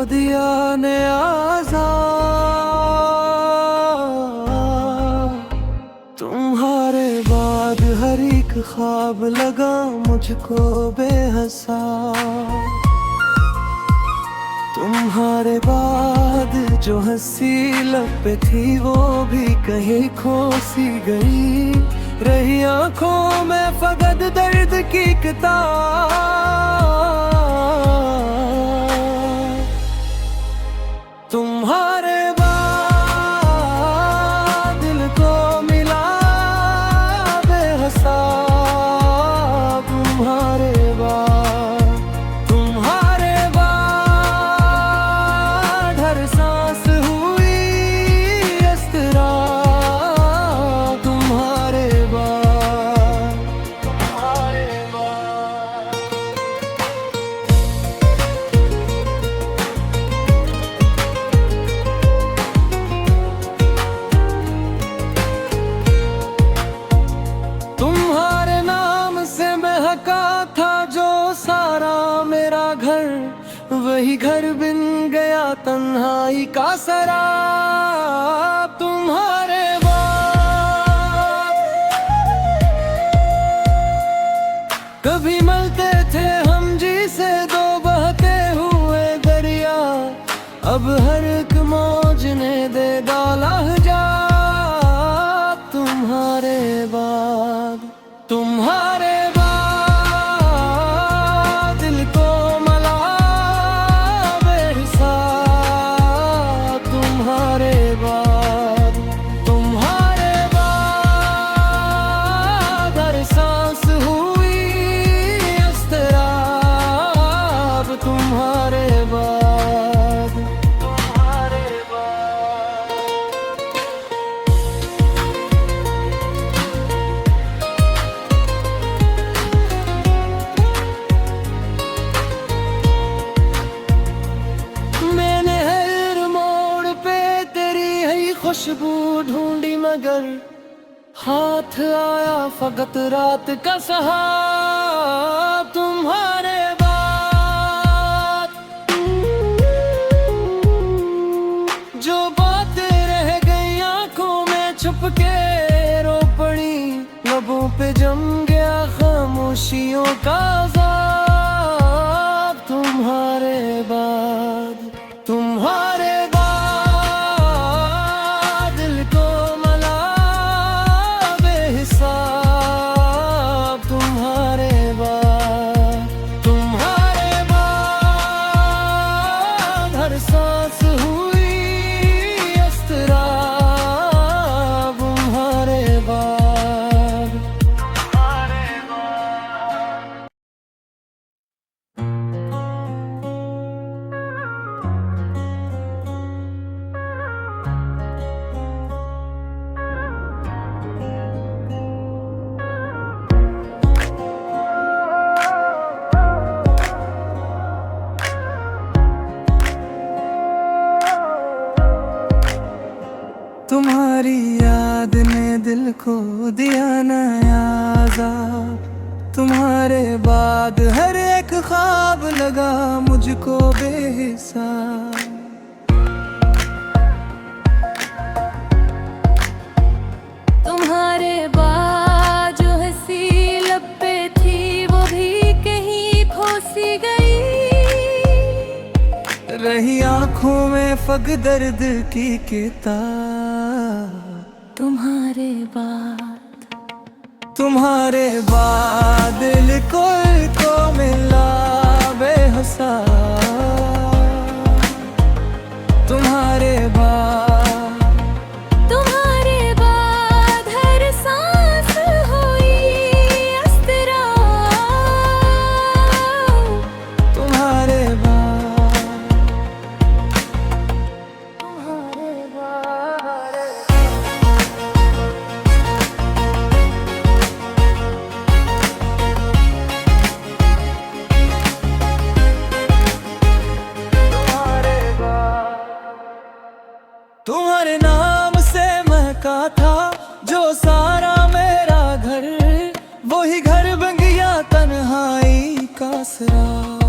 दिया नया तुम्हारे बाद हर एक ख्वाब लगा मुझको बेहसा। तुम्हारे बाद जो हंसी लब पे थी वो भी कहीं खो सी गई। रही आंखों में फकत दर्द की किताब। तुम्हारे बाद दिल को मिला बेहसा। तुम्हारे बाद हर सांस हुई इस तरह। तुम्हारे बाद तुम्हारे नाम से महका था जो सारा मेरा घर। वही घर बिन गया तन्हाई का सराब। तुम्हारे बाद कभी मिलते थे हम जी से दो बहते हुए दरिया। अब हर एक मौज ने दे डाला हिजाब। तुम्हारे बाद दिल को मला बेहिसाब। तुम्हारे बाद हर सांस हुई इज़्तिराब। तुम्हारे बाद खुशबू ढूंढी मगर हाथ आया फकत रात का सहाब। तुम्हारे बाद जो बातें रह गई आंखों में छुप के रो पड़ी। लबों पे जम गया खामोशियों का अज़ाब। तुम्हारे बाद सांस हुई इज़्तिराब। तुम्हारे बाद तुम्हारी याद ने दिल को दिया नया अज़ाब। तुम्हारे बाद हर एक ख्वाब लगा मुझको बेहिसाब। तुम्हारे बाद जो हंसी लब पे थी वो भी कहीं खो सी गई। रही आंखों में फक दर्द की किताब। तुम्हारे बाद दिल को मिला बेहसा। तुम्हारे बाद हर सांस हुई इज़्तिराब। तुम्हारे तुम्हारे नाम से महका था जो सारा मेरा घर। वही घर बन गया तन्हाई का सराब।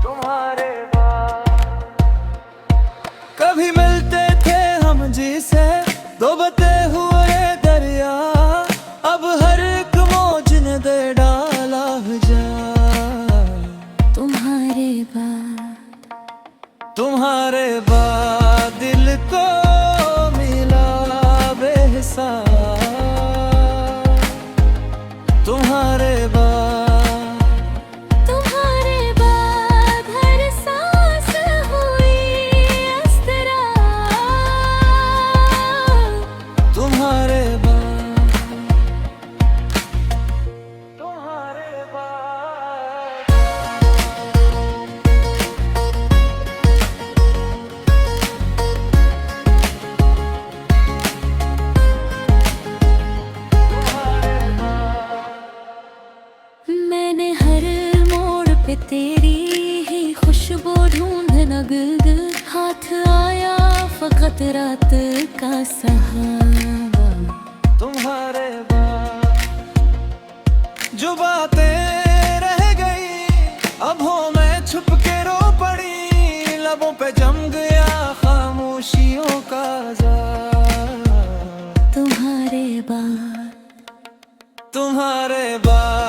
तुम्हारे बाद तेजी से डूबते हुए दरिया, अब हर एक मौज ने दे डाला जा। तुम्हारे बाद दिल को मिला बेहिसाब, तुम्हारे बाद हर सांस हुई अस्तरा, तुम्हारे बाद मैंने हर मोड़ पे तेरी ही खुशबू ढूंढ नग हाथ आया फकत रात का सहारा। तुम्हारे बाद जो बातें रह गई, अब हो मैं छुप के रो पड़ी, लबों पे जम गया खामोशियों का जार। तुम्हारे बाद तुम्हारे बाद